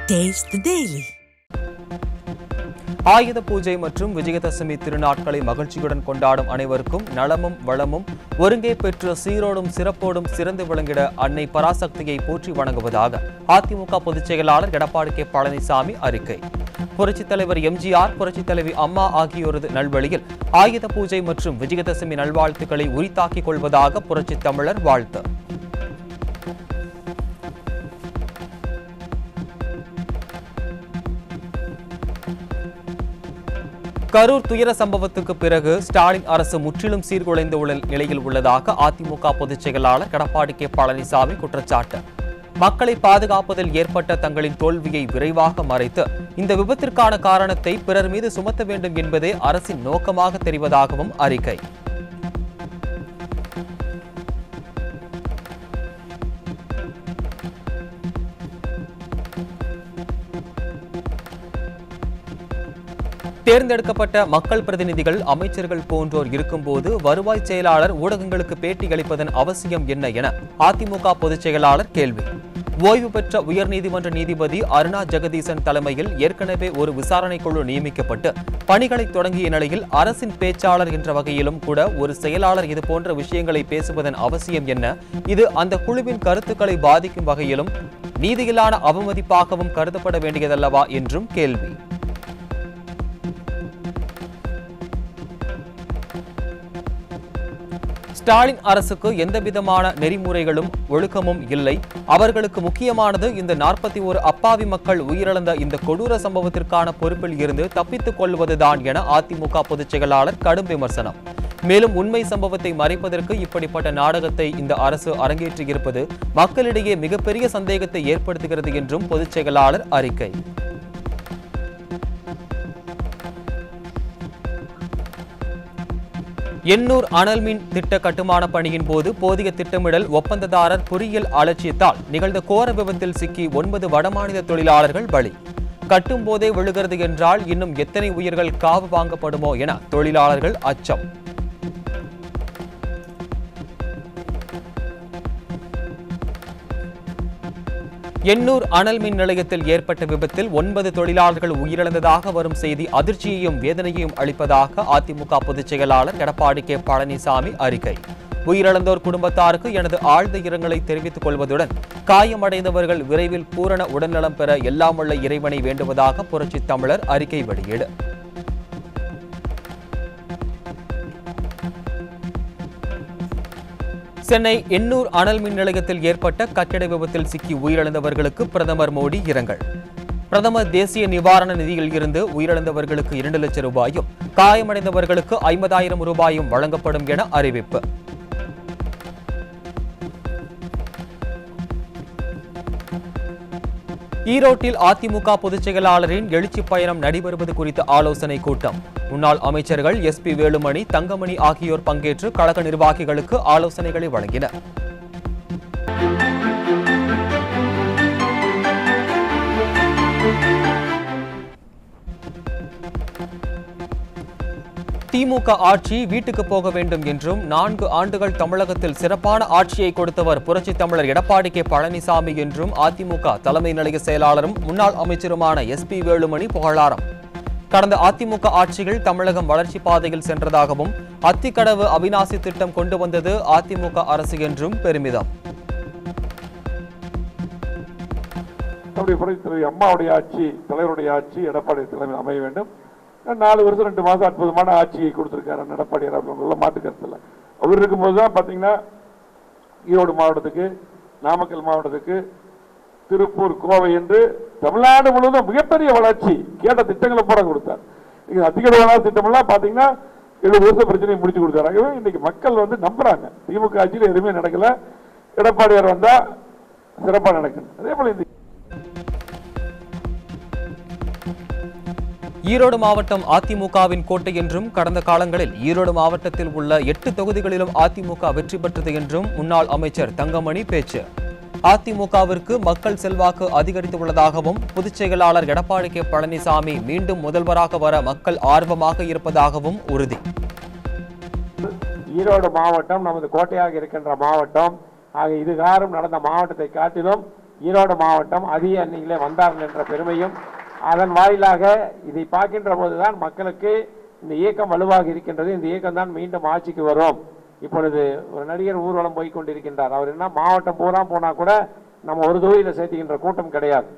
Taste the Daily. ஆயுத பூஜை மற்றும் விஜயதசமி திருநாட்களை மகிழ்ச்சியுடன் கொண்டாடும் அனைவருக்கும் நலமும் வளமும் ஒருங்கே பெற்று சீரோடும் சிறப்போடும் சிறந்து விளங்கிட அன்னை பராசக்தியை போற்றி வணங்குவதாக அதிமுக பொதுச் செயலாளர் எடப்பாடி கே பழனிசாமி அறிக்கை. புரட்சித் தலைவர் எம்ஜிஆர், புரட்சித் தலைவி அம்மா ஆகியோரது நல்வழியில் ஆயுத பூஜை மற்றும் விஜயதசமி நல்வாழ்த்துக்களை உரித்தாக்கிக் கொள்வதாக புரட்சித் தமிழர் வாழ்த்து. கரூர் துயர சம்பவத்துக்கு பிறகு ஸ்டாலின் அரசு முற்றிலும் சீர்குலைந்துள்ள நிலையில் உள்ளதாக அதிமுக பொதுச் செயலாளர் எடப்பாடி கே பழனிசாமி குற்றச்சாட்டு. மக்களை பாதுகாப்பதில் ஏற்பட்ட தங்களின் தோல்வியை விரைவாக மறைத்து இந்த விபத்திற்கான காரணத்தை பிறர் மீது சுமத்த வேண்டும் என்பதே அரசின் நோக்கமாக தெரிவதாகவும் அறிக்கை. தேர்ந்தெடுக்கப்பட்ட மக்கள் பிரதிநிதிகள், அமைச்சர்கள் போன்றோர் இருக்கும்போது வருவாய் செயலாளர் ஊடகங்களுக்கு பேட்டி அளிப்பதன் அவசியம் என்ன என அதிமுக பொதுச் செயலாளர் கேள்வி. ஓய்வு பெற்ற உயர்நீதிமன்ற நீதிபதி அருணா ஜெகதீசன் தலைமையில் ஏற்கனவே ஒரு விசாரணை குழு நியமிக்கப்பட்டு பணிகளை தொடங்கிய நிலையில் அரசின் பேச்சாளர் என்ற வகையிலும் கூட ஒரு செயலாளர் இதுபோன்ற விஷயங்களை பேசுவதன் அவசியம் என்ன? இது அந்த குழுவின் கருத்துக்களை பாதிக்கும் வகையிலும் நீதியிலான அவமதிப்பாகவும் கருதப்பட வேண்டியதல்லவா என்றும் கேள்வி. ஸ்டாலின் அரசுக்கு எந்தவிதமான நெறிமுறைகளும் ஒழுக்கமும் இல்லை. அவர்களுக்கு முக்கியமானது இந்த 41 அப்பாவி மக்கள் உயிரிழந்த இந்த கொடூர சம்பவத்திற்கான பொறுப்பில் இருந்து தப்பித்துக் கொள்வதுதான் என அதிமுக பொதுச் செயலாளர் கடும் விமர்சனம். மேலும் உண்மை சம்பவத்தை மறைப்பதற்கு இப்படிப்பட்ட நாடகத்தை இந்த அரசு அரங்கேற்றியிருப்பது மக்களிடையே மிகப்பெரிய சந்தேகத்தை ஏற்படுத்துகிறது என்றும் பொதுச் செயலாளர் அறிக்கை. எண்ணூர் அனல் மின் திட்ட கட்டுமான பணியின் போது போதிய திட்டமிடல், ஒப்பந்ததாரர் பொறியியல் அலட்சியத்தால் நிகழ்ந்த கோர விபத்தில் சிக்கி 9 வடமாநில தொழிலாளர்கள் பலி. கட்டும் போதே விழுகிறது என்றால் இன்னும் எத்தனை உயிர்கள் காவு வாங்கப்படுமோ என தொழிலாளர்கள் அச்சம். எண்ணூர் அனல் மின் நிலையத்தில் ஏற்பட்ட விபத்தில் 9 தொழிலாளர்கள் உயிரிழந்ததாக வரும் செய்தி அதிர்ச்சியையும் வேதனையையும் அளிப்பதாக அதிமுக பொதுச் செயலாளர் எடப்பாடி கே பழனிசாமி அறிக்கை. உயிரிழந்தோர் குடும்பத்தாருக்கு எனது ஆழ்ந்த இரங்கலை தெரிவித்துக் கொள்வதுடன் காயமடைந்தவர்கள் விரைவில் பூரண உடல்நலம் பெற எல்லாம் வல்ல இறைவனை வேண்டுவதாக புரட்சித் தமிழர் அறிக்கை வெளியீடு. சென்னை எண்ணூர் அனல் மின் நிலையத்தில் ஏற்பட்ட கட்டிட விபத்தில் சிக்கி உயிரிழந்தவர்களுக்கு பிரதமர் மோடி இரங்கல். பிரதமர் தேசிய நிவாரண நிதியில் இருந்து உயிரிழந்தவர்களுக்கு 2 லட்சம் ரூபாயும் காயமடைந்தவர்களுக்கு 50,000 ரூபாயும் வழங்கப்படும் என அறிவிப்பு. ஈரோட்டில் அதிமுக பொதுச் செயலாளரின் எழுச்சி பயணம் நடைபெறுவது குறித்த ஆலோசனை கூட்டம். முன்னாள் அமைச்சர்கள் SP வேலுமணி, தங்கமணி ஆகியோர் பங்கேற்று கழக நிர்வாகிகளுக்கு ஆலோசனைகளை வழங்கினர். திமுக ஆட்சி வீட்டுக்கு போக வேண்டும் என்றும் 4 ஆண்டுகள் தமிழகத்தில் சிறப்பான ஆட்சியை கொடுத்தவர் புரட்சித் தமிழர் எடப்பாடி கே பழனிசாமி என்றும் அதிமுக தலைமை நிலைய செயலாளரும் முன்னாள் அமைச்சருமான SP வேலுமணி புகழாரம். கடந்த அதிமுக ஆட்சியில் தமிழகம் வளர்ச்சி பாதையில் சென்றதாகவும் அத்திக்கடவு அவிநாசி திட்டம் கொண்டு வந்தது அதிமுக அரசு என்றும் பெருமிதம். அம்மாவுடைய ஆட்சி, தலைவருடைய ஆட்சி எடப்பாடி தலைமையில் அமைய வேண்டும். 4 வருஷம் 2 மாதம் அற்புதமான ஆட்சியை கொடுத்திருக்காரு எடப்பாடியார். அவங்க மாற்று கருத்து இல்லை. அவர் இருக்கும்போது தான் பார்த்தீங்கன்னா ஈரோடு மாவட்டத்துக்கு, நாமக்கல் மாவட்டத்துக்கு, திருப்பூர், கோவை என்று தமிழ்நாடு முழுவதும் மிகப்பெரிய வளர்ச்சி கேட்ட திட்டங்களை பூரா கொடுத்தார். அதிக திட்டமெல்லாம் பார்த்தீங்கன்னா 70 வருஷம் பிரச்சனையை முடிச்சு கொடுத்தாரு. இன்னைக்கு மக்கள் நம்புறாங்க திமுக ஆட்சியில் எதுவுமே நடக்கல, எடப்பாடியார் வந்தா சிறப்பாக நடக்கணும். அதே போல இந்த ஈரோடு மாவட்டம் அதிமுகவின் கோட்டை என்றும் கடந்த காலங்களில் ஈரோடு மாவட்டத்தில் உள்ள 8 தொகுதிகளிலும் அதிமுக வெற்றி பெற்றது என்றும் முன்னாள் அமைச்சர் தங்கமணி பேச்சு. அதிமுகவிற்கு மக்கள் செல்வாக்கு அதிகரித்துள்ளதாகவும் பொதுச் செயலாளர் எடப்பாடி கே பழனிசாமி மீண்டும் முதல்வராக வர மக்கள் ஆர்வமாக இருப்பதாகவும் உறுதி. ஈரோடு மாவட்டம் நமது கோட்டையாக இருக்கின்ற மாவட்டம். ஆக இதுகாரும் நடந்த மாவட்டத்தை காட்டிலும் ஈரோடு மாவட்டம் அதிக எண்ணிக்கையிலே வந்தார்கள் என்ற பெருமையும், அதன் வாயிலாக இதை பார்க்கின்ற போதுதான் மக்களுக்கு இந்த இயக்கம் வலுவாக இருக்கின்றது. இந்த இயக்கம் தான் மீண்டும் ஆட்சிக்கு வரும். இப்பொழுது ஒரு நடிகர் ஊர்வலம் போய் கொண்டிருக்கின்றார். அவர் என்ன மாவட்டம் பூரா போனா கூட நம்ம ஒரு தொகுதியில் சேர்த்துக்கின்ற கூட்டம் கிடையாது.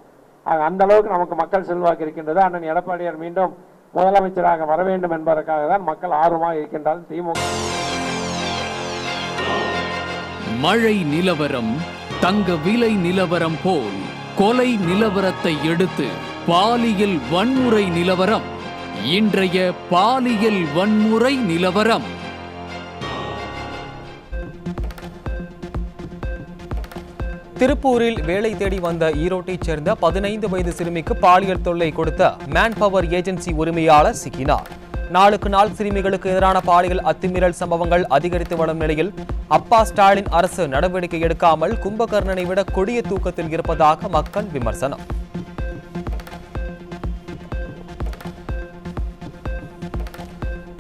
அந்த அளவுக்கு நமக்கு மக்கள் செல்வாக்கு இருக்கின்றது. அண்ணன் எடப்பாடியார் மீண்டும் முதலமைச்சராக வர வேண்டும் என்பதற்காக தான் மக்கள் ஆர்வமாக இருக்கின்றார்கள். திமுக மழை நிலவரம் தங்க விலை நிலவரம் போல் கொலை நிலவரத்தை எடுத்து பாலியல் வன்முறை நிலவரம். இன்றைய பாலியல் வன்முறை நிலவரம். திருப்பூரில் வேலை தேடி வந்த ஈரோட்டைச் சேர்ந்த 15 வயது சிறுமிக்கு பாலியல் தொல்லை கொடுத்த மேன் பவர் ஏஜென்சி உரிமையாளர் சிக்கினார். நாளுக்கு நாள் சிறுமிகளுக்கு எதிரான பாலியல் அத்துமீறல் சம்பவங்கள் அதிகரித்து வரும் நிலையில் அப்பா ஸ்டாலின் அரசு நடவடிக்கை எடுக்காமல் கும்பகர்ணனை விட கொடிய தூக்கத்தில் இருப்பதாக மக்கள் விமர்சனம்.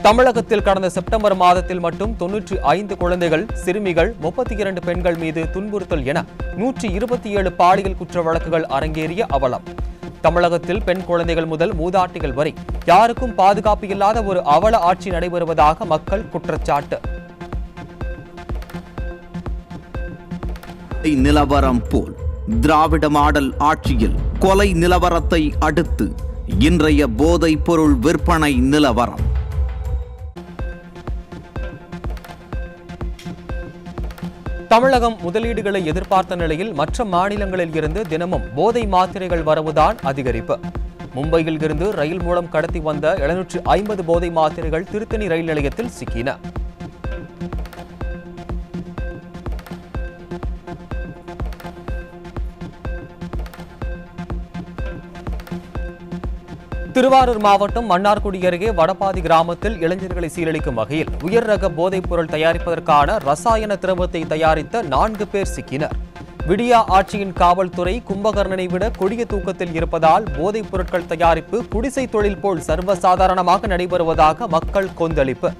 தமிழகத்தில் கடந்த செப்டம்பர் மாதத்தில் மட்டும் 95 குழந்தைகள், சிறுமிகள், 32 பெண்கள் மீது துன்புறுத்தல் என 127 பாலியல் குற்ற வழக்குகள் அரங்கேறிய அவலம். தமிழகத்தில் பெண் குழந்தைகள் முதல் மூதாட்டிகள் வரை யாருக்கும் பாதுகாப்பு இல்லாத ஒரு அவல ஆட்சி நடைபெறுவதாக மக்கள் குற்றச்சாட்டு. நிலவரம் போல் திராவிட மாடல் ஆட்சியில் கொலை நிலவரத்தை அடுத்து இன்றைய போதைப் பொருள் விற்பனை நிலவரம். தமிழகம் முதலீடுகளை எதிர்பார்த்த நிலையில் மற்ற மாநிலங்களில் இருந்து தினமும் போதை மாத்திரைகள் வரவுதான் அதிகரிப்பு. மும்பையில் இருந்து ரயில் மூலம் கடத்தி வந்த 750 போதை மாத்திரைகள் திருத்தணி ரயில் நிலையத்தில் சிக்கின. திருவாரூர் மாவட்டம் மன்னார்குடி அருகே வடபாதி கிராமத்தில் இளைஞர்களை சீரழிக்கும் வகையில் உயர் ரக போதைப் பொருள் தயாரிப்பதற்கான ரசாயன திரவத்தை தயாரித்த 4 பேர் சிக்கினர். விடியா ஆட்சியின் காவல்துறை கும்பகர்ணனை விட கொடிய தூக்கத்தில் இருப்பதால் போதைப் பொருட்கள் தயாரிப்பு குடிசை தொழில் போல் சர்வசாதாரணமாக நடைபெறுவதாக மக்கள் கொந்தளிப்பு.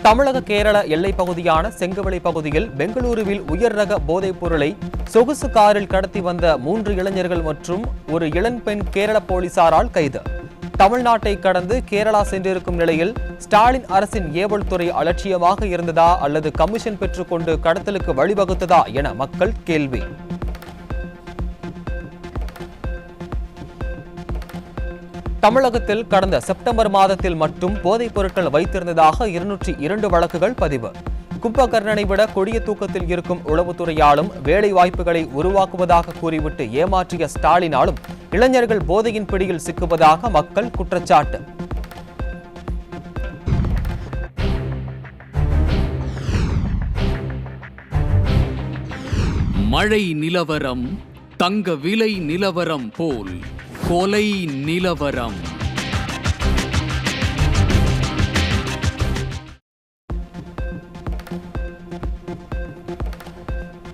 தமிழக கேரள எல்லைப் பகுதியான செங்கவளை பகுதியில் பெங்களூருவில் உயர் ரக போதைப் பொருளை சொகுசு காரில் கடத்தி வந்த 3 இளைஞர்கள் மற்றும் ஒரு இளம்பெண் கேரள போலீசாரால் கைது. தமிழ்நாட்டை கடந்து கேரளா சென்றிருக்கும் நிலையில் ஸ்டாலின் அரசின் ஏவல் துறை அலட்சியமாக இருந்ததா அல்லது கமிஷன் பெற்றுக்கொண்டு கடத்தலுக்கு வழிவகுத்ததா என மக்கள் கேள்வி. தமிழகத்தில் கடந்த செப்டம்பர் மாதத்தில் மட்டும் போதைப் பொருட்கள் வைத்திருந்ததாக 202 வழக்குகள் பதிவு. கும்பகர்ணனை விட கொடிய தூக்கத்தில் இருக்கும் உளவுத்துறையாலும் வேலை வாய்ப்புகளை உருவாக்குவதாக கூறிவிட்டு ஏமாற்றிய ஸ்டாலினாலும் இளைஞர்கள் போதையின் பிடியில் சிக்குவதாக மக்கள் குற்றச்சாட்டு. மழை நிலவரம் தங்க விலை நிலவரம் போல் கொலை நிலவரம்.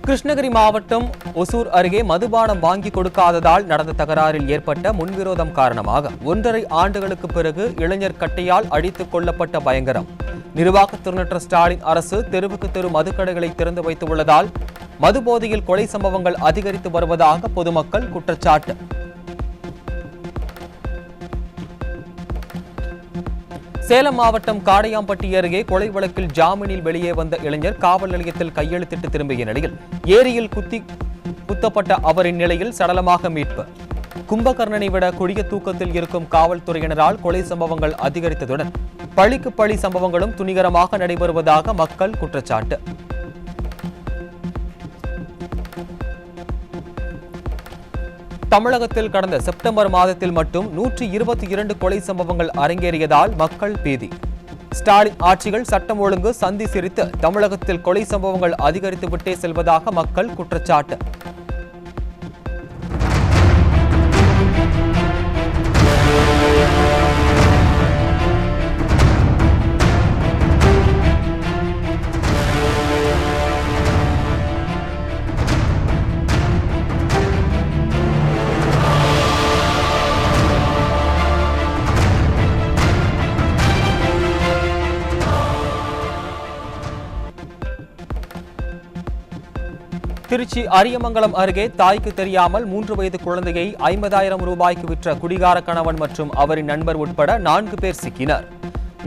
கிருஷ்ணகிரி மாவட்டம் ஒசூர் அருகே மதுபானம் வாங்கி கொடுக்காததால் நடந்த தகராறில் ஏற்பட்ட முன்விரோதம் காரணமாக 1.5 ஆண்டுகளுக்கு பிறகு இளைஞர் கட்டையால் அடித்துக் கொல்லப்பட்ட பயங்கரம். நிர்வாகத்திறனற்ற ஸ்டாலின் அரசு தெருவுக்கு தெரு மதுக்கடைகளை திறந்து வைத்துள்ளதால் மது போதையில் கொலை சம்பவங்கள் அதிகரித்து வருவதாக பொதுமக்கள் குற்றச்சாட்டு. சேலம் மாவட்டம் காடையாம்பட்டி அருகே கொலை வழக்கில் ஜாமீனில் வெளியே வந்த இளைஞர் காவல் நிலையத்தில் கையெழுத்திட்டு திரும்பிய நிலையில் ஏரியில் குத்தப்பட்ட அவரின் நிலையில் சடலமாக மீட்பு. கும்பகர்ணனை விட கொடிய தூக்கத்தில் இருக்கும் காவல்துறையினரால் கொலை சம்பவங்கள் அதிகரித்ததுடன் பழிக்கு பழி சம்பவங்களும் துணிகரமாக நடைபெறுவதாக மக்கள் குற்றச்சாட்டு. தமிழகத்தில் கடந்த செப்டம்பர் மாதத்தில் மட்டும் 122 கொலை சம்பவங்கள் அரங்கேறியதால் மக்கள் பீதி. ஸ்டாலின் ஆட்சிகள் சட்டம் ஒழுங்கு சந்தி சிரித்து தமிழகத்தில் கொலை சம்பவங்கள் அதிகரித்து விட்டே செல்வதாக மக்கள் குற்றச்சாட்டு. திருச்சி அரியமங்கலம் அருகே தாய்க்கு தெரியாமல் 3 வயது குழந்தையை 50,000 ரூபாய்க்கு விற்ற குடிகார கணவன் மற்றும் அவரின் நண்பர் உட்பட 4 பேர் சிக்கினர்.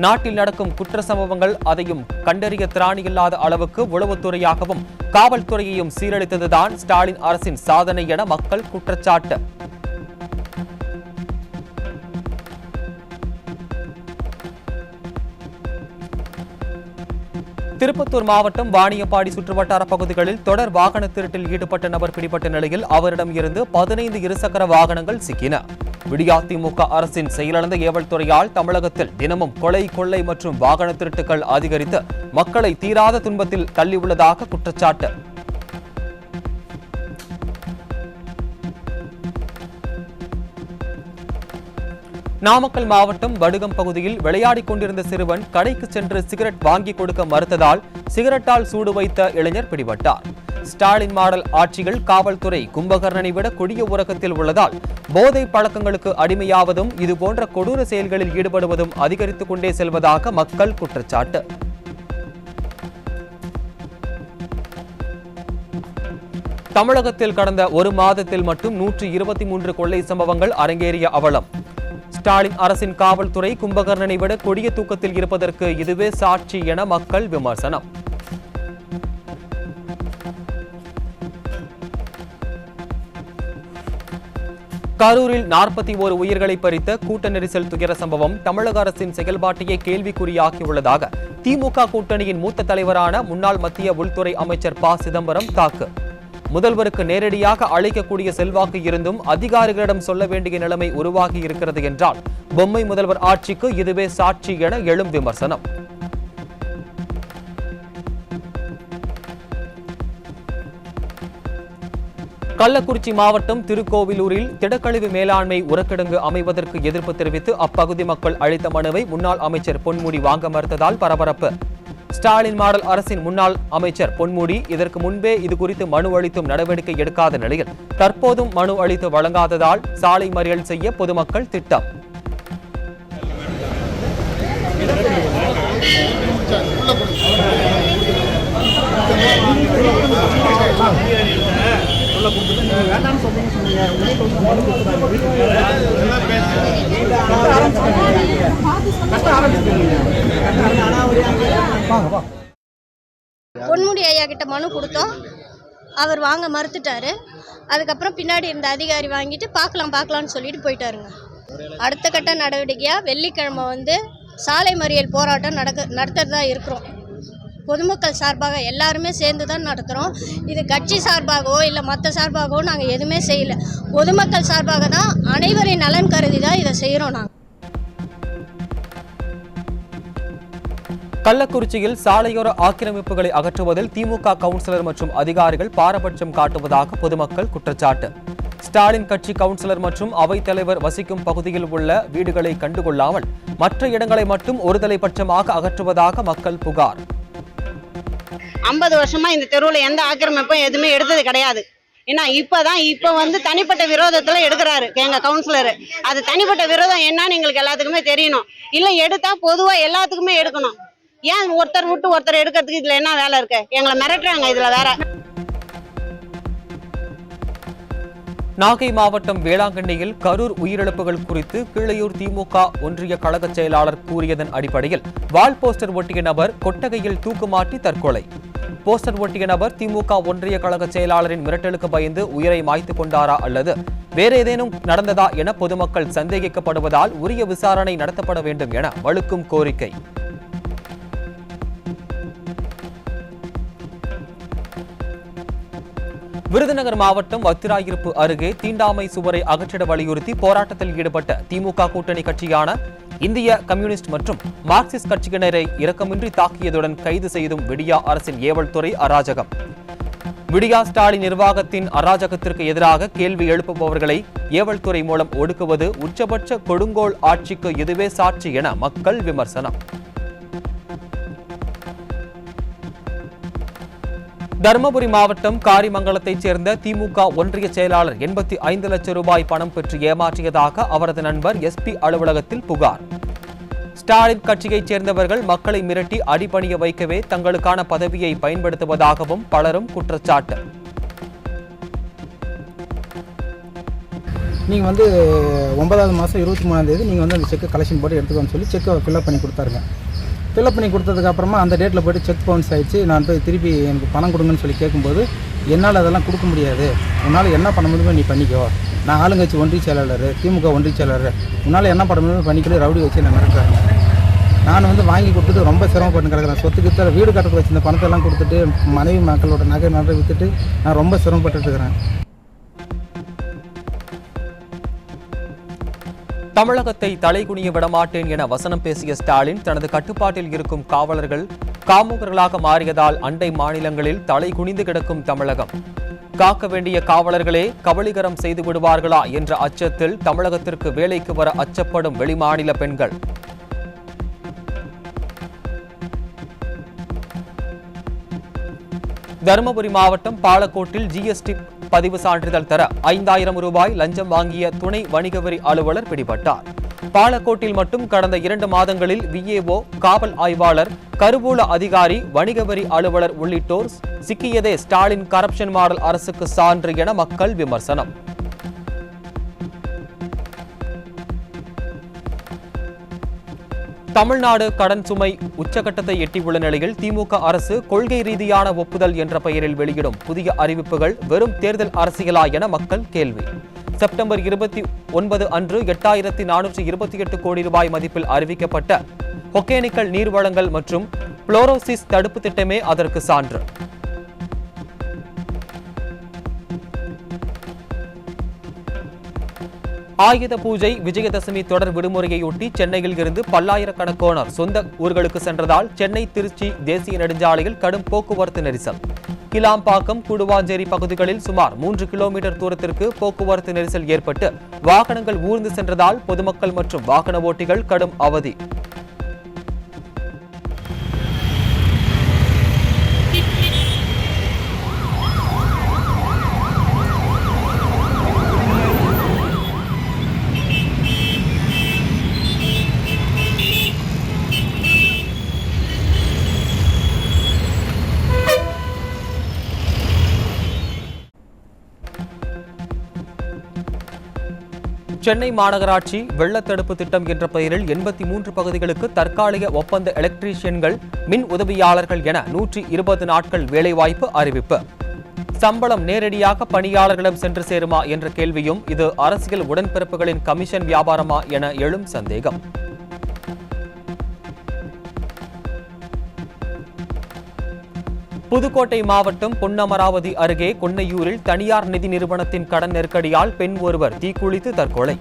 நாட்டில் நடக்கும் குற்ற சம்பவங்கள் அதையும் கண்டறிய திராணியில்லாத அளவுக்கு உளவுத்துறையாகவும் காவல்துறையையும் சீரழித்ததுதான் ஸ்டாலின் அரசின் சாதனை என மக்கள் குற்றச்சாட்டு. திருப்பத்தூர் மாவட்டம் வாணியம்பாடி சுற்றுவட்டார பகுதிகளில் தொடர் வாகன திருட்டில் ஈடுபட்ட நபர் பிடிபட்ட நிலையில் அவரிடம் இருந்து 15 இருசக்கர வாகனங்கள் சிக்கின. விடியாதிமுக அரசின் செயலிழந்த ஏவல் துறையால் தமிழகத்தில் தினமும் கொலை, கொள்ளை மற்றும் வாகன திருட்டுகள் அதிகரித்து மக்களை தீராத துன்பத்தில் தள்ளியுள்ளதாக குற்றச்சாட்டு. நாமக்கல் மாவட்டம் வடுகம் பகுதியில் விளையாடிக் கொண்டிருந்த சிறுவன் கடைக்கு சென்று சிகரெட் வாங்கி கொடுக்க மறுத்ததால் சிகரெட்டால் சூடு வைத்த இளைஞர் பிடிபட்டார். ஸ்டாலின் மாடல் ஆட்சிகள் காவல்துறை கும்பகர்ணனை விட கொடிய உறக்கத்தில் உள்ளதால் போதை பழக்கங்களுக்கு அடிமையாவதும் இதுபோன்ற கொடூர செயல்களில் ஈடுபடுவதும் அதிகரித்துக் கொண்டே செல்வதாக மக்கள் குற்றச்சாட்டு. தமிழகத்தில் கடந்த ஒரு மாதத்தில் மட்டும் 123 கொள்ளை சம்பவங்கள் அரங்கேறிய அவலம். ஸ்டாலின் அரசின் காவல்துறை கும்பகர்ணனை விட கொடிய தூக்கத்தில் இருப்பதற்கு இதுவே சாட்சி என மக்கள் விமர்சனம். கரூரில் 41 உயிர்களை பறித்த கூட்ட நெரிசல் துயர சம்பவம் தமிழக அரசின் செயல்பாட்டையே கேள்விக்குறியாக்கியுள்ளதாக திமுக கூட்டணியின் மூத்த தலைவரான முன்னாள் மத்திய உள்துறை அமைச்சர் ப. சிதம்பரம் தாக்கு. முதல்வருக்கு நேரடியாக அழைக்கக்கூடிய செல்வாக்கு இருந்தும் அதிகாரிகளிடம் சொல்ல வேண்டிய நிலைமை உருவாகி இருக்கிறது என்றால் பொம்மை முதல்வர் ஆட்சிக்கு இதுவே சாட்சி என எழும் விமர்சனம். கள்ளக்குறிச்சி மாவட்டம் திருக்கோவிலூரில் திடக்கழிவு மேலாண்மை உரக்கிடங்கு அமைவதற்கு எதிர்ப்பு தெரிவித்து அப்பகுதி மக்கள் அளித்த மனுவை முன்னாள் அமைச்சர் பொன்முடி வாங்க மறுத்ததால் பரபரப்பு. ஸ்டாலின் மாடல் அரசின் முன்னாள் அமைச்சர் பொன்முடி இதற்கு முன்பே இதுகுறித்து மனு அளித்தும் நடவடிக்கை எடுக்காத நிலையில் தற்போதும் மனு அளித்து வழங்காததால் சாலை மறியல் செய்ய பொதுமக்கள் திட்டம். பொன்முடி ஐயா கிட்ட மனு கொடுத்தோம், அவர் வாங்க மறுத்துட்டாரு. அதுக்கப்புறம் பின்னாடி இருந்த அதிகாரி வாங்கிட்டு பார்க்கலாம்னு சொல்லிட்டு போயிட்டாருங்க. அடுத்த கட்ட நடவடிக்கையாக வெள்ளிக்கிழமை சாலை மறியல் போராட்டம் நடத்துறதா இருக்கிறோம். பொதுமக்கள் சார்பாக எல்லாருமே சேர்ந்து தான் நடத்துகிறோம். இது கட்சி சார்பாகவோ இல்லை மற்ற சார்பாகவோ நாங்கள் எதுவுமே செய்யலை. பொதுமக்கள் சார்பாக தான், அனைவரின் நலன் கருதி தான் இதை செய்கிறோம். நாங்கள் கள்ளக்குறிச்சியில் சாலையோர ஆக்கிரமிப்புகளை அகற்றுவதில் திமுக கவுன்சிலர் மற்றும் அதிகாரிகள் பாரபட்சம் காட்டுவதாக பொதுமக்கள் குற்றச்சாட்டு. ஸ்டாலின் கட்சி கவுன்சிலர் மற்றும் அவைத்தலைவர் வசிக்கும் பகுதியில் உள்ள வீடுகளை கண்டுகொள்ளாமல் மற்ற இடங்களை மட்டும் ஒருதலைபட்சமாக அகற்றுவதாக மக்கள் புகார். 50 வருஷமா இந்த தெருவில் எந்த ஆக்கிரமிப்பும் எதுவுமே எடுத்தது கிடையாது. ஏன்னா இப்ப தனிப்பட்ட விரோதத்துல எடுக்கிறாரு எங்க கவுன்சிலர். அது தனிப்பட்ட விரோதம் என்னன்னு எங்களுக்கு எல்லாத்துக்குமே தெரியணும். இல்ல எடுத்தா பொதுவா எல்லாத்துக்குமே எடுக்கணும். ஏன் ஒருத்தர் விட்டு ஒருத்தர் எடுக்கிறதுக்கு இதுல என்ன வேலை இருக்கு? எங்களை மிரட்டுறாங்க இதுல வேற. நாகை மாவட்டம் வேளாங்கண்ணியில் கரூர் உயிரிழப்புகள் குறித்து கீழையூர் திமுக ஒன்றிய கழக செயலாளர் கூறியதன் அடிப்படையில் வால் போஸ்டர் ஒட்டிய நபர் கொட்டகையில் தூக்குமாட்டி தற்கொலை. போஸ்டர் ஒட்டிய நபர் திமுக ஒன்றிய கழக செயலாளரின் மிரட்டலுக்கு பயந்து உயிரை மாய்த்து கொண்டாரா அல்லது வேறு ஏதேனும் நடந்ததா என பொதுமக்கள் சந்தேகிக்கப்படுவதால் உரிய விசாரணை நடத்தப்பட வேண்டும் என வலுக்கும் கோரிக்கை. விருதுநகர் மாவட்டம் வத்திராயிருப்பு அருகே தீண்டாமை சுவரை அகற்றிட வலியுறுத்தி போராட்டத்தில் ஈடுபட்ட திமுக கூட்டணி கட்சியான இந்திய கம்யூனிஸ்ட் மற்றும் மார்க்சிஸ்ட் கட்சியினரை இரக்கமின்றி தாக்கியதுடன் கைது செய்தும் விடியா அரசின் ஏவல் துறை அராஜகம். விடியா ஸ்டாலின் நிர்வாகத்தின் அராஜகத்திற்கு எதிராக கேள்வி எழுப்புபவர்களை ஏவல் துறை மூலம் ஒடுக்குவது உச்சபட்ச கொடுங்கோல் ஆட்சிக்கு இதுவே சாட்சி என மக்கள் விமர்சனம். தருமபுரி மாவட்டம் காரிமங்கலத்தைச் சேர்ந்த திமுக ஒன்றிய செயலாளர் 85 லட்சம் ரூபாய் பணம் பெற்று ஏமாற்றியதாக அவரது நண்பர் எஸ்பி அலுவலகத்தில் புகார். ஸ்டாலின் கட்சியைச் சேர்ந்தவர்கள் மக்களை மிரட்டி அடிபணிய வைக்கவே தங்களுக்கான பதவியை பயன்படுத்துவதாகவும் பலரும் குற்றச்சாட்டு. நீங்கள் வந்து 9வது மாதம் 23ஆம் தேதி நீங்கள் வந்து அந்த செக்கை கலெக்ஷன் போட்டு எடுத்துக்கோன்னு சொல்லி செக்கை ஃபில்அப் பண்ணி கொடுத்தாருங்க. ஃபில்அப் பண்ணி கொடுத்ததுக்கப்புறமா அந்த டேட்டில் போய்ட்டு செக் பவுன்ஸ் ஆகிடுச்சு. நான் போய் திருப்பி எனக்கு பணம் கொடுங்கன்னு சொல்லி கேட்கும்போது என்னால் அதெல்லாம் கொடுக்க முடியாது, உன்னால் என்ன பண்ண முடியுமோ நீ பண்ணிக்கோ, நான் ஆளுங்கட்சி ஒன்றிய செயலாளர், திமுக ஒன்றிய செயலாளர், உன்னால் என்ன பண்ண முடியுமோ பண்ணிக்கிட்டு ரவுடி வச்சு நான் மிரட்டுறாங்க. நான் வந்து வாங்கி கொடுத்துட்டு ரொம்ப சிரமப்பட்டு கிடக்கிறேன். சொத்துக்கு வீடு கட்டுறதுக்கு வச்சு இந்த பணத்தெல்லாம் கொடுத்துட்டு மனைவி மக்களோட நகை விற்றுட்டு நான் ரொம்ப சிரமப்பட்டு இருக்கிறேன். தமிழகத்தை தலைகுனிய விடமாட்டேன் என வசனம் பேசிய ஸ்டாலின் தனது கட்டுப்பாட்டில் இருக்கும் காவலர்கள் காமுகர்களாக மாறியதால் அண்டை மாநிலங்களில் தலை குனிந்து கிடக்கும் தமிழகம். காக்க வேண்டிய காவலர்களே கபலீகரம் செய்து விடுவார்களா என்ற அச்சத்தில் தமிழகத்திற்கு வேலைக்கு வர அச்சப்படும் வெளிமாநில பெண்கள். தருமபுரி மாவட்டம் பாலக்கோட்டில் ஜிஎஸ்டி பதிவு சான்றிதழ் தர 5000 ரூபாய் லஞ்சம் வாங்கிய துணை வணிக வரி அலுவலர் பிடிபட்டார். பாலக்கோட்டில் மட்டும் கடந்த 2 மாதங்களில் விஏஓ, காவல் ஆய்வாளர், கருவூல அதிகாரி, வணிக வரி அலுவலர் உள்ளிட்டோர் சிக்கியதே ஸ்டாலின் கரப்ஷன் மாடல் அரசுக்கு சான்று என மக்கள் விமர்சனம். தமிழ்நாடு கடன் சுமை உச்சகட்டத்தை எட்டியுள்ள நிலையில் திமுக அரசு கொள்கை ரீதியான ஒப்புதல் என்ற பெயரில் வெளியிடும் புதிய அறிவிப்புகள் வெறும் தேர்தல் அரசியலா என மக்கள் கேள்வி. செப்டம்பர் 29 அன்று 8428 கோடி ரூபாய் மதிப்பில் அறிவிக்கப்பட்ட ஒகேனக்கல் நீர்வளங்கள் மற்றும் புளோரோசிஸ் தடுப்பு திட்டமே அதற்கு சான்று. ஆயுத பூஜை, விஜயதசமி தொடர் விடுமுறையொட்டி சென்னையில் இருந்து பல்லாயிரக்கணக்கானோர் சொந்த ஊர்களுக்கு சென்றதால் சென்னை திருச்சி தேசிய நெடுஞ்சாலையில் கடும் போக்குவரத்து நெரிசல். கிளாம்பாக்கம், கூடுவாஞ்சேரி பகுதிகளில் சுமார் 3 கிலோமீட்டர் தூரத்திற்கு போக்குவரத்து நெரிசல் ஏற்பட்டு வாகனங்கள் ஊர்ந்து சென்றதால் பொதுமக்கள் மற்றும் வாகன ஓட்டிகள் கடும் அவதி. சென்னை மாநகராட்சி வெள்ளத்தடுப்பு திட்டம் என்ற பெயரில் 83 பகுதிகளுக்கு தற்காலிக ஒப்பந்த எலக்ட்ரீஷியன்கள், மின் உதவியாளர்கள் என 120 நாட்கள் வேலைவாய்ப்பு அறிவிப்பு. சம்பளம் நேரடியாக பணியாளர்களிடம் சென்று சேருமா என்ற கேள்வியும், இது அரசியல் உடன்பிறப்புகளின் கமிஷன் வியாபாரமா என எழும் சந்தேகம். புதுக்கோட்டை மாவட்டம் பொன்னமராவதி அருகே கொன்னையூரில் தனியார் நிதி நிறுவனத்தின் கடன் நெருக்கடியால் பெண் ஒருவர் தீக்குளித்து தற்கொலை.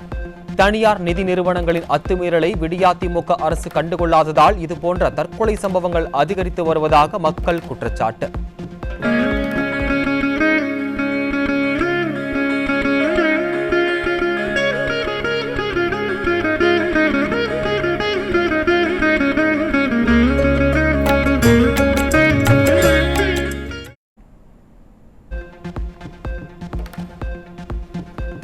தனியார் நிதி நிறுவனங்களின் அத்துமீறலை விடியாதிமுக அரசு கண்டுகொள்ளாததால் இதுபோன்ற தற்கொலை சம்பவங்கள் அதிகரித்து வருவதாக மக்கள் குற்றச்சாட்டு.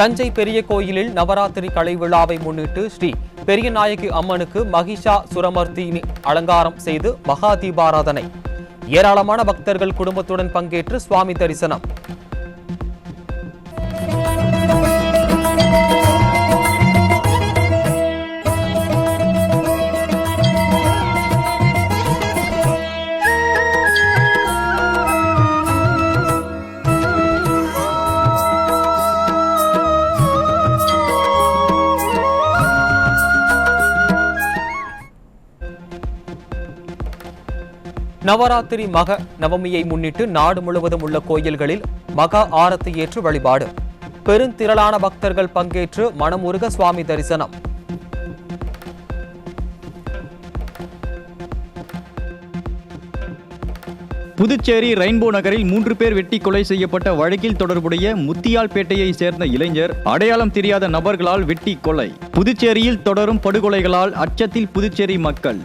தஞ்சை பெரிய கோயிலில் நவராத்திரி கலை விழாவை முன்னிட்டு ஸ்ரீ பெரியநாயகி அம்மனுக்கு மகிஷா சுரமர்த்தினி அலங்காரம் செய்து மகா தீபாராதனை. ஏராளமான பக்தர்கள் குடும்பத்துடன் பங்கேற்று சுவாமி தரிசனம். நவராத்திரி மக நவமியை முன்னிட்டு நாடு முழுவதும் உள்ள கோயில்களில் மகா ஆரத்தி ஏற்று வழிபாடு. பெருந்திரளான பக்தர்கள் பங்கேற்று மனமுருக சுவாமி தரிசனம். புதுச்சேரி ரெயின்போ நகரில் 3 பேர் வெட்டி கொலை செய்யப்பட்ட வழக்கில் தொடர்புடைய முத்தியால்பேட்டையை சேர்ந்த இளைஞர் அடையாளம் தெரியாத நபர்களால் வெட்டி கொலை. புதுச்சேரியில் தொடரும் படுகொலைகளால் அச்சத்தில் புதுச்சேரி மக்கள்.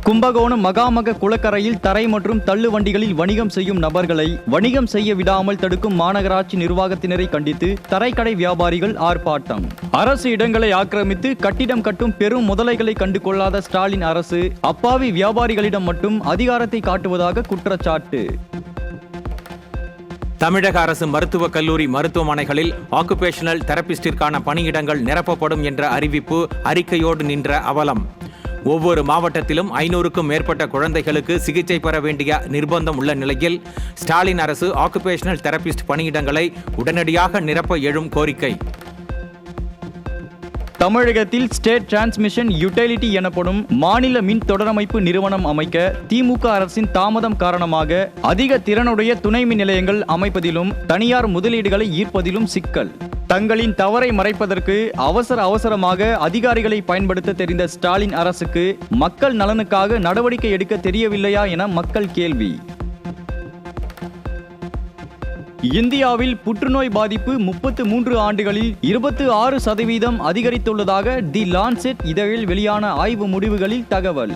கும்பகோணம் மகாமக குளக்கரையில் தரை மற்றும் தள்ளு வண்டிகளில் வணிகம் செய்யும் நபர்களை வணிகம் செய்ய விடாமல் தடுக்கும் மாநகராட்சி நிர்வாகத்தினரை கண்டித்து தரைக்கடை வியாபாரிகள் ஆர்ப்பாட்டம். அரசு இடங்களை ஆக்கிரமித்து கட்டிடம் கட்டும் பெரும் முதலைகளை கண்டு கொள்ளாத ஸ்டாலின் அரசு அப்பாவி வியாபாரிகளிடம் மட்டும் அதிகாரத்தை காட்டுவதாக குற்றச்சாட்டு. தமிழக அரசு மருத்துவக் கல்லூரி மருத்துவமனைகளில் ஆக்குபேஷனல் தெரபிஸ்டிற்கான பணியிடங்கள் நிரப்பப்படும் என்ற அறிவிப்பு அறிக்கையோடு நின்ற அவலம். ஒவ்வொரு மாவட்டத்திலும் 500க்கும் மேற்பட்ட குழந்தைகளுக்கு சிகிச்சை பெற வேண்டிய நிர்பந்தம் உள்ள நிலையில் ஸ்டாலின் அரசு ஆக்குபேஷனல் தெரபிஸ்ட் பணியிடங்களை உடனடியாக நிரப்ப எழும் கோரிக்கை. தமிழகத்தில் ஸ்டேட் டிரான்ஸ்மிஷன் யூட்டிலிட்டி எனப்படும் மாநில மின் தொடரமைப்பு நிறுவனம் அமைக்க திமுக அரசின் தாமதம் காரணமாக அதிக திறனுடைய துணை மின் நிலையங்கள் அமைப்பதிலும் தனியார் முதலீடுகளை ஈர்ப்பதிலும் சிக்கல். தங்களின் தவறை மறைப்பதற்கு அவசரமாக அதிகாரிகளை பயன்படுத்த தெரிந்த ஸ்டாலின் அரசுக்கு மக்கள் நலனுக்காக நடவடிக்கை எடுக்க தெரியவில்லையா என மக்கள் கேள்வி. இந்தியாவில் புற்றுநோய் பாதிப்பு 33 ஆண்டுகளில் 26% அதிகரித்துள்ளதாக தி லான்செட் இதழில் வெளியான ஆய்வு முடிவுகளில் தகவல்.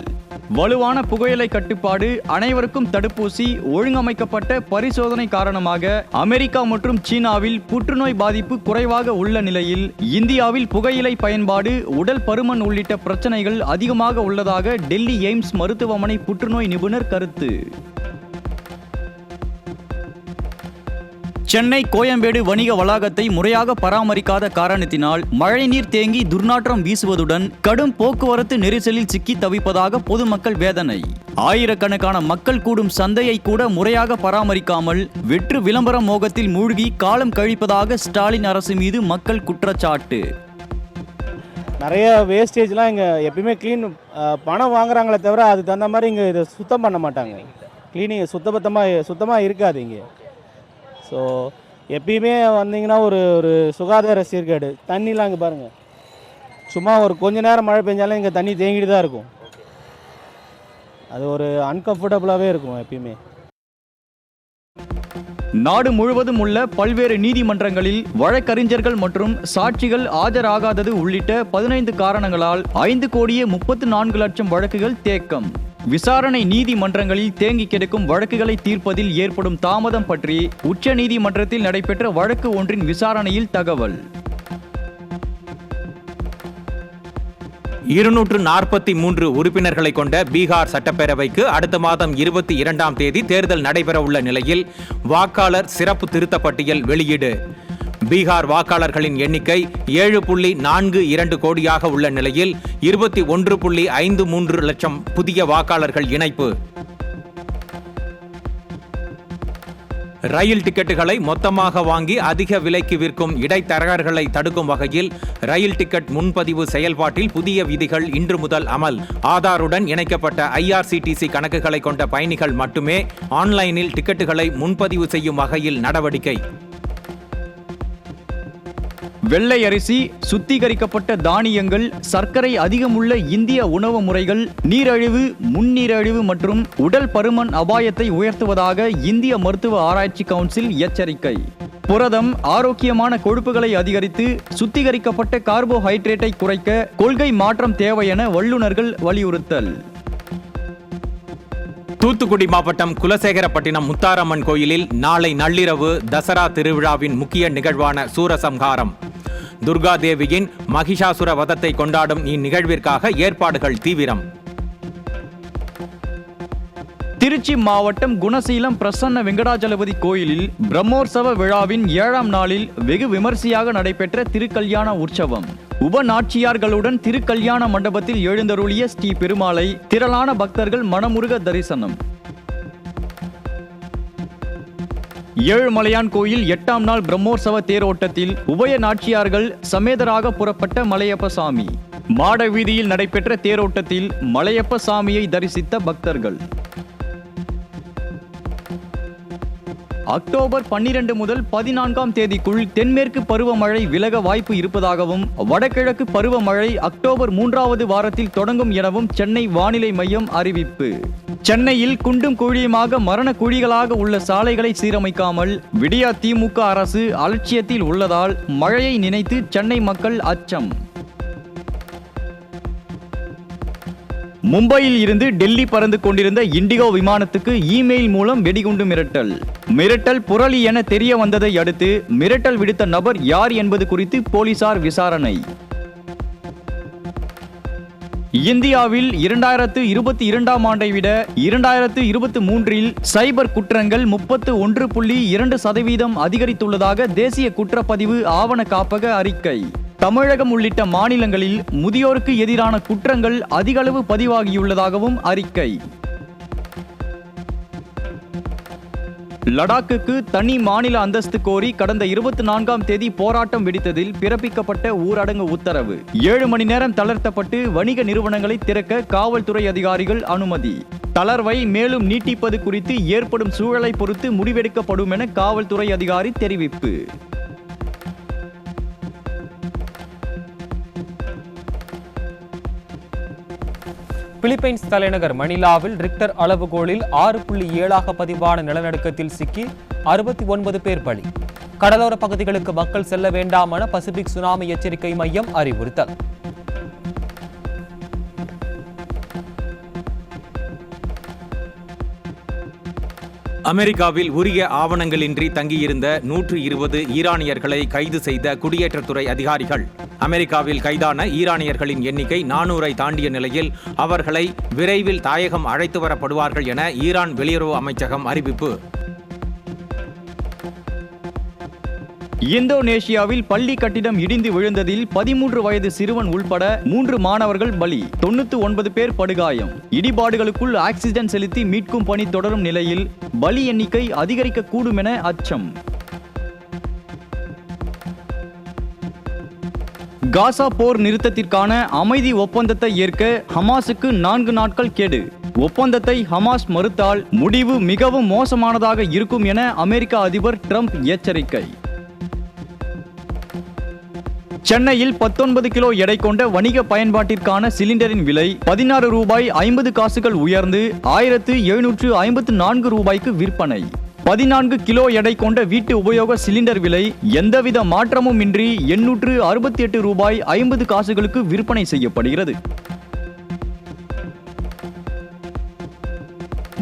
வலுவான புகையிலை கட்டுப்பாடு, அனைவருக்கும் தடுப்பூசி, ஒழுங்கமைக்கப்பட்ட பரிசோதனை காரணமாக அமெரிக்கா மற்றும் சீனாவில் புற்றுநோய் பாதிப்பு குறைவாக உள்ள நிலையில் இந்தியாவில் புகையிலை பயன்பாடு, உடல் பருமன் உள்ளிட்ட பிரச்சனைகள் அதிகமாக உள்ளதாக டெல்லி எய்ம்ஸ் மருத்துவமனை புற்றுநோய் நிபுணர் கருத்து. சென்னை கோயம்பேடு வணிக வளாகத்தை முறையாக பராமரிக்காத காரணத்தினால் மழைநீர் தேங்கி துர்நாற்றம் வீசுவதுடன் கடும் போக்குவரத்து நெரிசலில் சிக்கி தவிப்பதாக பொதுமக்கள் வேதனை. ஆயிரக்கணக்கான மக்கள் கூடும் சந்தையை கூட முறையாக பராமரிக்காமல் வெற்று விளம்பர மோகத்தில் மூழ்கி காலம் கழிப்பதாக ஸ்டாலின் அரசு மீது மக்கள் குற்றச்சாட்டு. நிறைய வேஸ்டேஜ்லாம் இங்கே எப்பயுமே க்ளீன் பணம் வாங்குறாங்களே தவிர அதுக்கு தகுந்த மாதிரி இங்கே இதை சுத்தம் பண்ண மாட்டாங்க. க்ளீனிங் சுத்தமாக இருக்காது இங்கே. ஸோ எப்பயுமே வந்தீங்கன்னா ஒரு சுகாதார சீர்கேடு. தண்ணிலாம் இங்கே பாருங்கள், சும்மா ஒரு கொஞ்ச நேரம் மழை பெஞ்சாலும் இங்கே தண்ணி தேங்கிட்டு தான் இருக்கும். அது ஒரு அன்கம்ஃபர்டபுளாகவே இருக்கும் எப்பயுமே. நாடு முழுவதும் உள்ள பல்வேறு நீதிமன்றங்களில் வழக்கறிஞர்கள் மற்றும் சாட்சிகள் ஆஜராகாதது உள்ளிட்ட 15 காரணங்களால் 5,34,00,000 வழக்குகள் தேக்கம். விசாரணை நீதிமன்றங்களில் தேங்கி கிடக்கும் வழக்குகளை தீர்ப்பதில் ஏற்படும் தாமதம் பற்றி உச்ச நீதிமன்றத்தில் நடைபெற்ற வழக்கு ஒன்றின் விசாரணையில் தகவல். 243 உறுப்பினர்களை கொண்ட பீகார் சட்டப்பேரவைக்கு அடுத்த மாதம் 22ஆம் தேதி தேர்தல் நடைபெற உள்ள நிலையில் வாக்காளர் சிறப்பு திருத்தப் பட்டியல் வெளியீடு. பீகார் வாக்காளர்களின் எண்ணிக்கை 7.42 கோடியாக உள்ள நிலையில் 21.53 லட்சம் புதிய வாக்காளர்கள் இணைப்பு. ரயில் டிக்கெட்டுகளை மொத்தமாக வாங்கி அதிக விலைக்கு விற்கும் இடைத்தரகர்களை தடுக்கும் வகையில் ரயில் டிக்கெட் முன்பதிவு செயல்பாட்டில் புதிய விதிகள் இன்று முதல் அமல். ஆதாருடன் இணைக்கப்பட்ட IRCTC கணக்குகளை கொண்ட பயணிகள் மட்டுமே ஆன்லைனில் டிக்கெட்டுகளை முன்பதிவு செய்யும் வகையில் நடவடிக்கை. வெள்ளை அரிசி, சுத்திகரிக்கப்பட்ட தானியங்கள், சர்க்கரை அதிகமுள்ள இந்திய உணவு முறைகள் நீரழிவு, முன்னீரழிவு மற்றும் உடல் பருமன் அபாயத்தை உயர்த்துவதாக இந்திய மருத்துவ ஆராய்ச்சி கவுன்சில் எச்சரிக்கை. புரதம், ஆரோக்கியமான கொழுப்புகளை அதிகரித்து சுத்திகரிக்கப்பட்ட கார்போஹைட்ரேட்டை குறைக்க கொள்கை மாற்றம் தேவை என வல்லுநர்கள் வலியுறுத்தல். தூத்துக்குடி மாவட்டம் குலசேகரப்பட்டினம் முத்தாரம்மன் கோயிலில் நாளை நள்ளிரவு தசரா திருவிழாவின் முக்கிய நிகழ்வான சூரசம்ஹாரம். துர்கா தேவியின் மகிஷாசுர வதத்தை கொண்டாடும் இந்நிகழ்விற்காக ஏற்பாடுகள் தீவிரம். திருச்சி மாவட்டம் குணசீலம் பிரசன்ன வெங்கடாஜலபதி கோயிலில் பிரம்மோற்சவ விழாவின் 7ஆம் நாளில் வெகு விமர்சையாக நடைபெற்ற திருக்கல்யாண உற்சவம். உபநாச்சியார்களுடன் திருக்கல்யாண மண்டபத்தில் எழுந்தருளிய ஸ்ரீ பெருமாளை திரளான பக்தர்கள் மனமுருக தரிசனம். ஏழுமலையான் கோயில் 8ஆம் நாள் பிரம்மோற்சவ தேரோட்டத்தில் உபய நாச்சியார்கள் சமேதராக புறப்பட்ட மலையப்ப சாமி. மாட வீதியில் நடைபெற்ற தேரோட்டத்தில் மலையப்ப சாமியை தரிசித்த பக்தர்கள். அக்டோபர் 12 முதல் 14ஆம் தேதிக்குள் தென்மேற்கு பருவமழை விலக வாய்ப்பு இருப்பதாகவும் வடகிழக்கு பருவமழை அக்டோபர் 3வது வாரத்தில் தொடங்கும் எனவும் சென்னை வானிலை மையம் அறிவிப்பு. சென்னையில் குண்டும் குழியுமாக மரண குழிகளாக உள்ள சாலைகளை சீரமைக்காமல் விடியா திமுக அரசு அலட்சியத்தில் உள்ளதால் மழையை நினைத்து சென்னை மக்கள் அச்சம். மும்பையில் இருந்து டெல்லி பறந்து கொண்டிருந்த இண்டிகோ விமானத்துக்கு இமெயில் மூலம் வெடிகுண்டு மிரட்டல் புரளி என தெரிய வந்ததை அடுத்து மிரட்டல் விடுத்த நபர் யார் என்பது குறித்து போலீசார் விசாரணை. இந்தியாவில் 2022ஆம் ஆண்டை விட 2023இல் சைபர் குற்றங்கள் 31.2% அதிகரித்துள்ளதாக தேசிய குற்றப்பதிவு ஆவண காப்பக அறிக்கை. தமிழகம் உள்ளிட்ட மாநிலங்களில் முதியோருக்கு எதிரான குற்றங்கள் அதிகளவு பதிவாகியுள்ளதாகவும் அறிக்கை. லடாக்குக்கு தனி மாநில அந்தஸ்து கோரி கடந்த 24ஆம் தேதி போராட்டம் வெடித்ததில் பிறப்பிக்கப்பட்ட ஊரடங்கு உத்தரவு 7 மணி நேரம் தளர்த்தப்பட்டு வணிக நிறுவனங்களை திறக்க காவல்துறை அதிகாரிகள் அனுமதி. தளர்வை மேலும் நீட்டிப்பது குறித்து ஏற்படும் சூழலை பொறுத்து முடிவெடுக்கப்படும் என காவல்துறை அதிகாரி தெரிவிப்பு. பிலிப்பைன்ஸ் தலைநகர் மணிலாவில் ரிக்டர் அளவுகோலில் 6.7 பதிவான நிலநடுக்கத்தில் சிக்கி 69 பேர் பலி. கடலோர பகுதிகளுக்கு மக்கள் செல்ல வேண்டாம் என பசிபிக் சுனாமி எச்சரிக்கை மையம் அறிவுறுத்தல். அமெரிக்காவில் உரிய ஆவணங்களின்றி தங்கியிருந்த 120 ஈரானியர்களை கைது செய்த குடியேற்றத்துறை அதிகாரிகள். அமெரிக்காவில் கைதான ஈரானியர்களின் எண்ணிக்கை 400ஐ தாண்டிய நிலையில் அவர்களை விரைவில் தாயகம் அழைத்து வரப்படுவார்கள் என ஈரான் வெளியுறவு அமைச்சகம் அறிவிப்பு. இந்தோனேஷியாவில் பள்ளி கட்டிடம் இடிந்து விழுந்ததில் 13 வயது சிறுவன் உள்பட 3 மாணவர்கள் பலி, 99 பேர் படுகாயம். இடிபாடுகளுக்குள் ஆக்சிஜன் செலுத்தி மீட்கும் பணி தொடரும் நிலையில் பலி எண்ணிக்கை அதிகரிக்கக்கூடும் என அச்சம். காசா போர் நிறுத்தத்திற்கான அமைதி ஒப்பந்தத்தை ஏற்க ஹமாஸுக்கு 4 நாட்கள் கெடு. ஒப்பந்தத்தை ஹமாஸ் மறுத்தால் முடிவு மிகவும் மோசமானதாக இருக்கும் என அமெரிக்க அதிபர் ட்ரம்ப் எச்சரிக்கை. சென்னையில் 19 கிலோ எடை கொண்ட வணிக பயன்பாட்டிற்கான சிலிண்டரின் விலை 16 ரூபாய் 50 காசுகள் உயர்ந்து 1754 ரூபாய்க்கு விற்பனை. 14 கிலோ எடை கொண்ட வீட்டு உபயோக சிலிண்டர் விலை எந்தவித மாற்றமும் இன்றி 868 ரூபாய் 50 காசுகளுக்கு விற்பனை செய்யப்படுகிறது.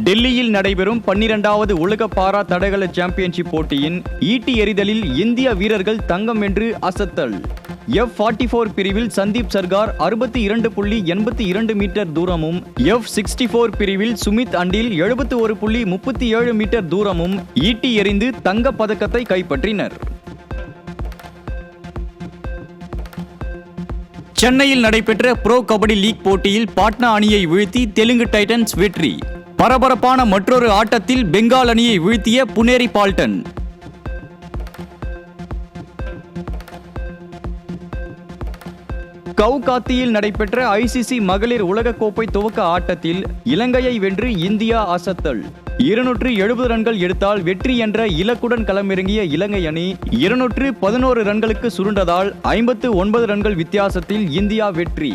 டெல்லியில் நடைபெறும் 12வது உலக பாரா தடகள சாம்பியன்ஷிப் போட்டியின் ஈட்டி எறிதலில் இந்திய வீரர்கள் தங்கம் வென்று அசத்தல். F44 பிரிவில் சந்தீப் சர்கார் 62.82 மீட்டர் தூரமும், F64 பிரிவில் சுமித் அண்டில் 71.37 மீட்டர் தூரமும் ஈட்டி எறிந்து தங்கப் பதக்கத்தை கைப்பற்றினர். சென்னையில் நடைபெற்ற ப்ரோ கபடி லீக் போட்டியில் பாட்னா அணியை வீழ்த்தி தெலுங்கு டைட்டன்ஸ் வெற்றி. பரபரப்பான மற்றொரு ஆட்டத்தில் பெங்கால் அணியை வீழ்த்திய புனேரி பால்டன். கவுகாத்தியில் நடைபெற்ற ICC மகளிர் உலகக்கோப்பை துவக்க ஆட்டத்தில் இலங்கையை வென்று இந்தியா அசத்தல். 270 ரன்கள் எடுத்தால் வெற்றி என்ற இலக்குடன் களமிறங்கிய இலங்கை அணி 211 ரன்களுக்கு சுருண்டதால் 59 ரன்கள் வித்தியாசத்தில் இந்தியா வெற்றி.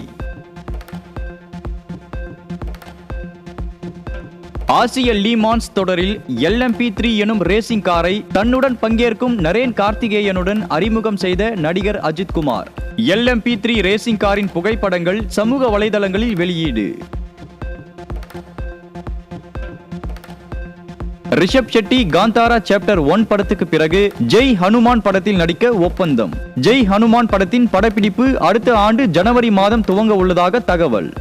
ஆசிய லீமான்ஸ் தொடரில் LMP3 எனும் ரேசிங் காரை தன்னுடன் பங்கேற்கும் நரேன் கார்த்திகேயனுடன் அறிமுகம் செய்த நடிகர் அஜித் குமார். LMP3 ரேசிங் காரின் புகைப்படங்கள் சமூக வலைதளங்களில் வெளியீடு. ரிஷப் ஷெட்டி காந்தாரா சாப்டர் 1 படத்துக்கு பிறகு ஜெய் ஹனுமான் படத்தில் நடிக்க ஒப்பந்தம். ஜெய் ஹனுமான் படத்தின் படப்பிடிப்பு அடுத்த ஆண்டு ஜனவரி மாதம் துவங்க உள்ளதாக தகவல்.